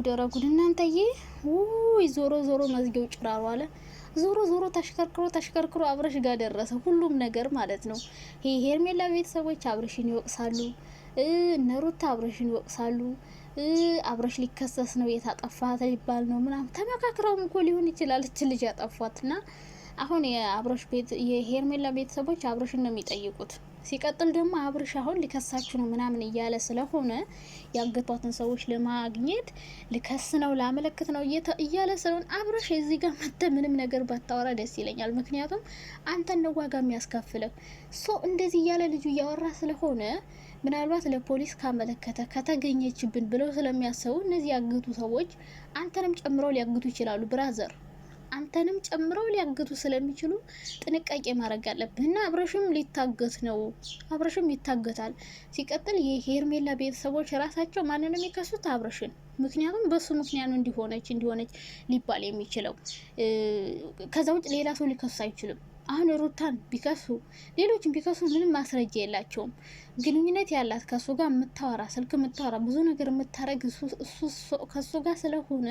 ደረጉ እናንተዬ ውይ ዞሮ መዝጊያው ጭራሩ አለ። ዞሮ ተሽከርክሮ አብረሽ ጋር ደረሰ ሁሉም ነገር ማለት ነው። ይሄ ሄርሜላ ቤተሰቦች አብረሽን ይወቅሳሉ፣ እነ ሩታ አብረሽን ይወቅሳሉ። አብረሽ ሊከሰስ ነው የታጠፋት ሊባል ነው ምናምን ተመካክረውም እኮ ሊሆን ይችላል እች ልጅ ያጠፏትና አሁን የአብረሽ ቤት የሄርሜላ ቤተሰቦች አብረሽን ነው የሚጠይቁት። ሲቀጥል ደግሞ አብረሽ አሁን ሊከሳችሁ ነው ምናምን እያለ ስለሆነ ያገቷትን ሰዎች ለማግኘት ልከስ ነው ላመለክት ነው እያለ ስለሆነ አብረሽ እዚህ ጋር መተ ምንም ነገር ባታወራ ደስ ይለኛል። ምክንያቱም አንተን ነው ዋጋ የሚያስከፍለው። እንደዚህ እያለ ልጁ እያወራ ስለሆነ ምናልባት ለፖሊስ ካመለከተ ከተገኘችብን ብለው ስለሚያስቡ እነዚህ ያገቱ ሰዎች አንተንም ጨምረው ሊያግቱ ይችላሉ ብራዘር። አንተንም ጨምረው ሊያግቱ ስለሚችሉ ጥንቃቄ ማድረግ አለብህ። እና አብረሽም ሊታገት ነው፣ አብረሽም ይታገታል። ሲቀጥል የሄርሜላ ቤተሰቦች ራሳቸው ማንንም የሚከሱት አብረሽን፣ ምክንያቱም በሱ ምክንያት ነው እንዲሆነች ሊባል የሚችለው። ከዛ ውጭ ሌላ ሰው ሊከሱ አይችልም። አሁን ሩታን ቢከሱ ሌሎችን ቢከሱ ምንም ማስረጃ የላቸውም። ግንኙነት ያላት ከሱ ጋር የምታወራ ስልክ የምታወራ ብዙ ነገር የምታረግ ከሱ ጋር ስለሆነ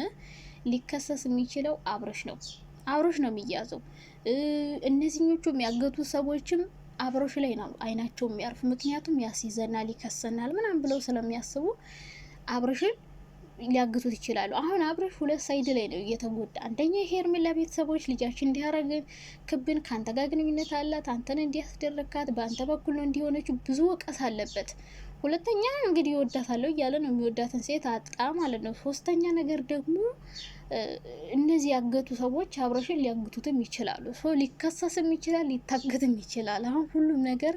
ሊከሰስ የሚችለው አብረሽ ነው የሚያዘው። እነዚህኞቹ የሚያገቱ ሰዎችም አብረሽ ላይ ነው አይናቸው የሚያርፍ። ምክንያቱም ያስይዘናል፣ ይከሰናል ምናምን ብለው ስለሚያስቡ አብረሽን ሊያግቱት ይችላሉ። አሁን አብረሽ ሁለት ሳይድ ላይ ነው እየተጎዳ። አንደኛ የሄርሜላ ቤተሰቦች ልጃችን እንዲያረግን ክብን ካንተ ጋር ግንኙነት አላት፣ አንተን እንዲያስደረካት በአንተ በኩል ነው እንዲሆነችው ብዙ ወቀስ አለበት። ሁለተኛ እንግዲህ ይወዳታለሁ እያለ ነው፣ የሚወዳትን ሴት አጣ ማለት ነው። ሶስተኛ ነገር ደግሞ እነዚህ ያገቱ ሰዎች አብረሽን ሊያግቱትም ይችላሉ። ሊከሰስም ይችላል፣ ሊታገትም ይችላል። አሁን ሁሉም ነገር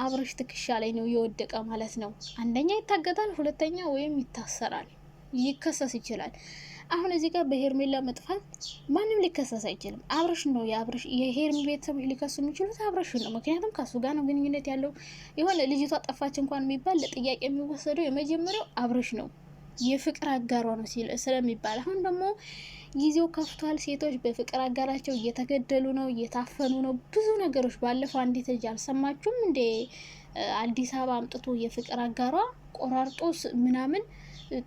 አብረሽ ትከሻ ላይ ነው የወደቀ ማለት ነው። አንደኛ ይታገታል፣ ሁለተኛ ወይም ይታሰራል፣ ሊከሰስ ይችላል። አሁን እዚህ ጋር በሄርሜላ መጥፋት ማንም ሊከሰስ አይችልም። አብረሽ ነው የሄርሜ ቤተሰቦች ሊከሱ የሚችሉት አብረሽ ነው። ምክንያቱም ከሱ ጋር ነው ግንኙነት ያለው። የሆነ ልጅቷ ጠፋች እንኳን የሚባል ለጥያቄ የሚወሰደው የመጀመሪያው አብረሽ ነው፣ የፍቅር አጋሯ ነው ስለሚባል። አሁን ደግሞ ጊዜው ከፍቷል። ሴቶች በፍቅር አጋራቸው እየተገደሉ ነው፣ እየታፈኑ ነው። ብዙ ነገሮች ባለፈው አንዲት ልጅ አልሰማችሁም እንዴ? አዲስ አበባ አምጥቶ የፍቅር አጋሯ ቆራርጦ ምናምን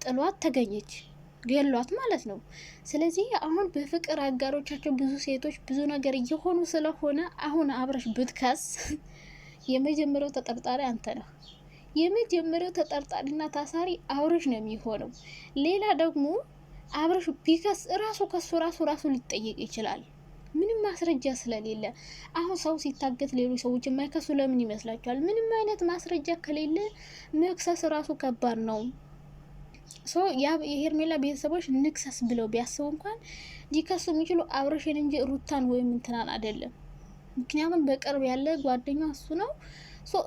ጥሏት ተገኘች፣ ገሏት ማለት ነው። ስለዚህ አሁን በፍቅር አጋሮቻቸው ብዙ ሴቶች ብዙ ነገር እየሆኑ ስለሆነ አሁን አብረሽ ብትከስ የመጀመሪያው ተጠርጣሪ አንተ ነህ። የመጀመሪያው ተጠርጣሪና ታሳሪ አብረሽ ነው የሚሆነው። ሌላ ደግሞ አብረሽ ቢከስ ራሱ ሊጠየቅ ይችላል፣ ምንም ማስረጃ ስለሌለ። አሁን ሰው ሲታገት ሌሎች ሰዎች የማይከሱ ለምን ይመስላችኋል? ምንም አይነት ማስረጃ ከሌለ መክሰስ ራሱ ከባድ ነው። የሄርሜላ ቤተሰቦች ንክሰስ ብለው ቢያስቡ እንኳን ሊከሱ የሚችሉ አብረሽን እንጂ ሩታን ወይም እንትናን አይደለም። ምክንያቱም በቅርብ ያለ ጓደኛ እሱ ነው።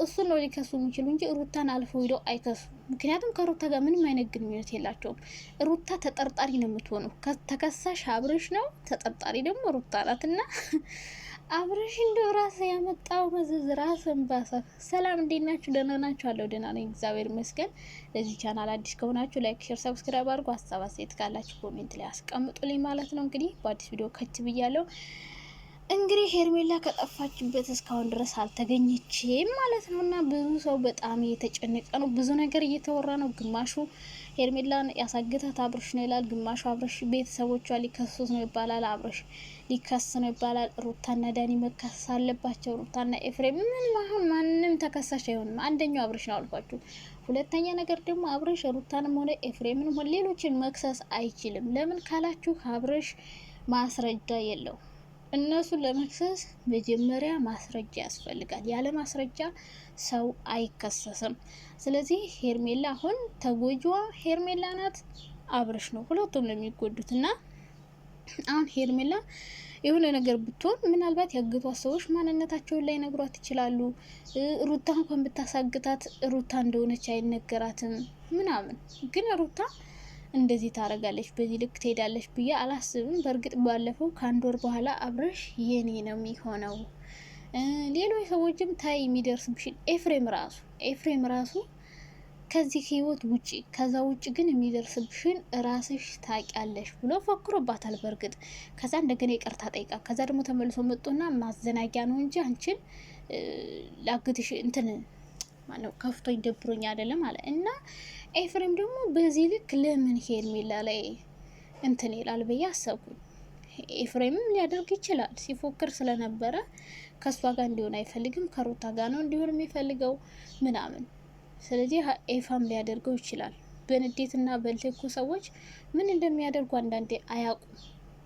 እሱን ነው ሊከሱ የሚችሉ እንጂ ሩታን አልፈው ሄደው አይከሱ። ምክንያቱም ከሩታ ጋር ምንም አይነት ግንኙነት የላቸውም። ሩታ ተጠርጣሪ ነው የምትሆነው። ተከሳሽ አብረሽ ነው፣ ተጠርጣሪ ደግሞ ሩታ ናትና አብረሽ እንደው ራስ ያመጣው መዘዝ ራስን ባሰፍ። ሰላም እንዴት ናችሁ? ደህና ናችሁ? አለው ደህና ነኝ እግዚአብሔር ይመስገን። ለዚህ ቻናል አዲስ ከሆናችሁ ላይክ፣ ሼር፣ ሰብስክራይብ አድርጉ። ሀሳብ አስተያየት ካላችሁ ኮሜንት ላይ አስቀምጡልኝ ማለት ነው። እንግዲህ በአዲስ ቪዲዮ ከች ብያለሁ። እንግዲህ ሄርሜላ ከጠፋችበት እስካሁን ድረስ አልተገኘችም ማለት ነው። እና ብዙ ሰው በጣም እየተጨነቀ ነው። ብዙ ነገር እየተወራ ነው። ግማሹ ሄርሜላን ያሳገታት አብረሽ ነው ይላል፣ ግማሹ አብረሽ ቤተሰቦቿ ሊከሱት ነው ይባላል፣ አብረሽ ሊከስ ነው ይባላል። ሩታና ዳኒ መከሰስ አለባቸው፣ ሩታና ኤፍሬም። አሁን ማንም ተከሳሽ አይሆንም። አንደኛው አብረሽ ነው አልኳችሁ። ሁለተኛ ነገር ደግሞ አብረሽ ሩታንም ሆነ ኤፍሬምንም ሆነ ሌሎችን መክሰስ አይችልም። ለምን ካላችሁ አብረሽ ማስረጃ የለው። እነሱን ለመክሰስ መጀመሪያ ማስረጃ ያስፈልጋል። ያለ ማስረጃ ሰው አይከሰስም። ስለዚህ ሄርሜላ አሁን ተጎጂዋ ሄርሜላ ናት፣ አብረሽ ነው። ሁለቱም ነው የሚጎዱት። እና አሁን ሄርሜላ የሆነ ነገር ብትሆን ምናልባት ያገቷት ሰዎች ማንነታቸውን ላይ ነግሯት ይችላሉ። ሩታ እንኳን ብታሳግታት ሩታ እንደሆነች አይነገራትም ምናምን። ግን ሩታ እንደዚህ ታረጋለች በዚህ ልክ ትሄዳለች ብዬ አላስብም። በእርግጥ ባለፈው ከአንድ ወር በኋላ አብረሽ የኔ ነው የሚሆነው፣ ሌሎች ሰዎችም ታይ የሚደርስብሽን ኤፍሬም ራሱ ከዚህ ህይወት ውጪ ከዛ ውጪ ግን የሚደርስብሽን ራስሽ ታውቂያለሽ ብሎ ፈክሮባታል። በእርግጥ ከዛ እንደገና ይቅርታ ጠይቃ ከዛ ደግሞ ተመልሶ መጡና ማዘናጊያ ነው እንጂ አንቺን ላግትሽ እንትን ማነው ከፍቶኝ ደብሮኝ አይደለም አለ። እና ኤፍሬም ደግሞ በዚህ ልክ ለምን ሄርሜላ ላይ እንትን ይላል ብዬ አሰብኩኝ። ኤፍሬምም ሊያደርግ ይችላል፣ ሲፎክር ስለነበረ ከእሷ ጋር እንዲሆን አይፈልግም፣ ከሩታ ጋር ነው እንዲሆን የሚፈልገው ምናምን። ስለዚህ ኤፋም ሊያደርገው ይችላል። በንዴትና በልቴኩ ሰዎች ምን እንደሚያደርጉ አንዳንዴ አያውቁም፣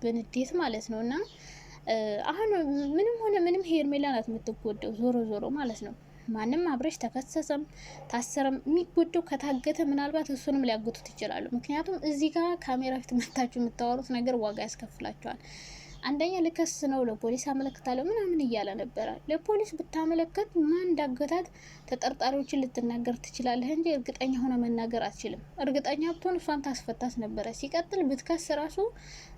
በንዴት ማለት ነው። እና አሁን ምንም ሆነ ምንም ሄርሜላ ናት የምትጎደው ዞሮ ዞሮ ማለት ነው። ማንም አብረሽ ተከሰሰም ታሰረም የሚጎደው ከታገተ ምናልባት እሱንም ሊያግቱት ይችላሉ። ምክንያቱም እዚህ ጋር ካሜራ ፊት መታችሁ የምታወሩት ነገር ዋጋ ያስከፍላቸዋል። አንደኛ ልከስ ነው ለፖሊስ አመለክታለሁ ምናምን እያለ ነበረ። ለፖሊስ ብታመለከት ማን እንዳገታት ተጠርጣሪዎችን ልትናገር ትችላለህ እንጂ እርግጠኛ ሆነ መናገር አትችልም። እርግጠኛ ብትሆን እሷን ታስፈታት ነበረ። ሲቀጥል ብትከስ ራሱ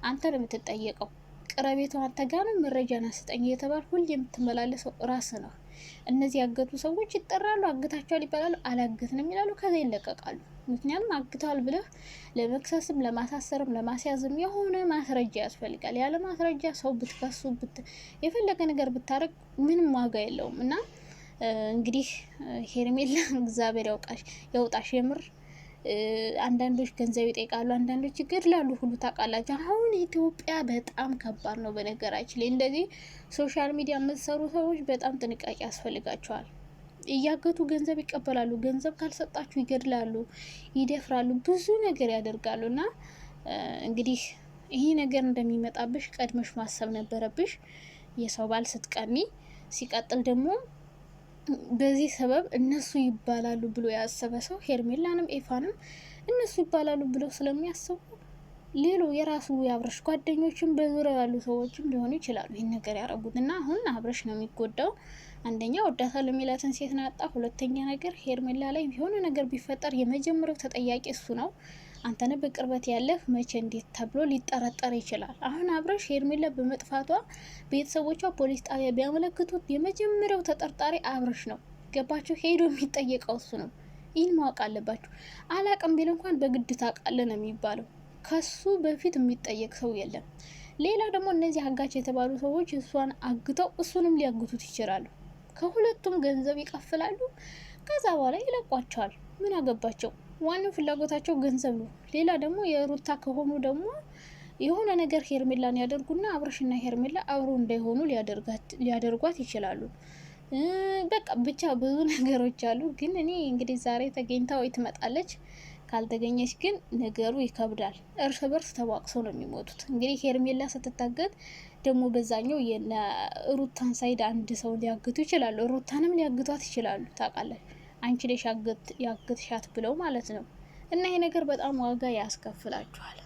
አንተ ነው የምትጠየቀው። ቅረቤቷ አንተ ጋር ነው። መረጃን አስጠኝ እየተባል ሁሌ የምትመላለሰው ራስ ነው። እነዚህ ያገቱ ሰዎች ይጠራሉ፣ አግታቸዋል ይባላሉ፣ አላገትንም ይላሉ፣ ከዛ ይለቀቃሉ። ምክንያቱም አግተዋል ብለህ ለመክሰስም ለማሳሰርም ለማስያዝም የሆነ ማስረጃ ያስፈልጋል። ያለ ማስረጃ ሰው ብትከሱ የፈለገ ነገር ብታረግ ምንም ዋጋ የለውም። እና እንግዲህ ሄርሜላ እግዚአብሔር ያውጣሽ የምር። አንዳንዶች ገንዘብ ይጠይቃሉ፣ አንዳንዶች ይገድላሉ ሁሉ ታውቃላችሁ። አሁን ኢትዮጵያ በጣም ከባድ ነው። በነገራችን ላይ እንደዚህ ሶሻል ሚዲያ የምትሰሩ ሰዎች በጣም ጥንቃቄ ያስፈልጋቸዋል። እያገቱ ገንዘብ ይቀበላሉ። ገንዘብ ካልሰጣችሁ ይገድላሉ፣ ይደፍራሉ፣ ብዙ ነገር ያደርጋሉ። እና እንግዲህ ይህ ነገር እንደሚመጣብሽ ቀድመሽ ማሰብ ነበረብሽ፣ የሰው ባል ስትቀሚ። ሲቀጥል ደግሞ በዚህ ሰበብ እነሱ ይባላሉ ብሎ ያሰበ ሰው ሄርሜላንም ኤፋንም እነሱ ይባላሉ ብለው ስለሚያስቡ ሌሎ የራሱ የአብረሽ ጓደኞችም በዙሪያው ያሉ ሰዎችም ሊሆኑ ይችላሉ ይህን ነገር ያረጉት። እና አሁን አብረሽ ነው የሚጎዳው። አንደኛ ወዳታለሁ የሚላትን ሴት ናጣ። ሁለተኛ ነገር ሄርሜላ ላይ የሆነ ነገር ቢፈጠር የመጀመሪያው ተጠያቂ እሱ ነው። አንተነ በቅርበት ያለህ መቼ እንዴት ተብሎ ሊጠረጠር ይችላል። አሁን አብረሽ ሄርሜላ በመጥፋቷ ቤተሰቦቿ ፖሊስ ጣቢያ ቢያመለክቱት የመጀመሪያው ተጠርጣሪ አብረሽ ነው። ገባችሁ? ሄዶ የሚጠየቀው እሱ ነው። ይህን ማወቅ አለባችሁ። አላቅም ቢል እንኳን በግድ ታውቃለህ ነው የሚባለው። ከሱ በፊት የሚጠየቅ ሰው የለም። ሌላ ደግሞ እነዚህ አጋች የተባሉ ሰዎች እሷን አግተው እሱንም ሊያግቱት ይችላሉ። ከሁለቱም ገንዘብ ይቀፍላሉ። ከዛ በኋላ ይለቋቸዋል። ምን አገባቸው? ዋናው ፍላጎታቸው ገንዘብ ነው። ሌላ ደግሞ የሩታ ከሆኑ ደግሞ የሆነ ነገር ሄርሜላን ያደርጉና አብረሽና ሄርሜላ አብሮ እንዳይሆኑ ሊያደርጓት ይችላሉ። በቃ ብቻ ብዙ ነገሮች አሉ። ግን እኔ እንግዲህ ዛሬ ተገኝታ ወይ ትመጣለች፣ ካልተገኘች ግን ነገሩ ይከብዳል። እርስ በርስ ተዋቅሰው ነው የሚሞቱት። እንግዲህ ሄርሜላ ስትታገት ደግሞ በዛኛው የሩታን ሳይድ አንድ ሰው ሊያግቱ ይችላሉ። ሩታንም ሊያግቷት ይችላሉ። ታውቃለች አንቺ ለሽ ያግትሻት ብለው ማለት ነው። እና ይሄ ነገር በጣም ዋጋ ያስከፍላችኋል።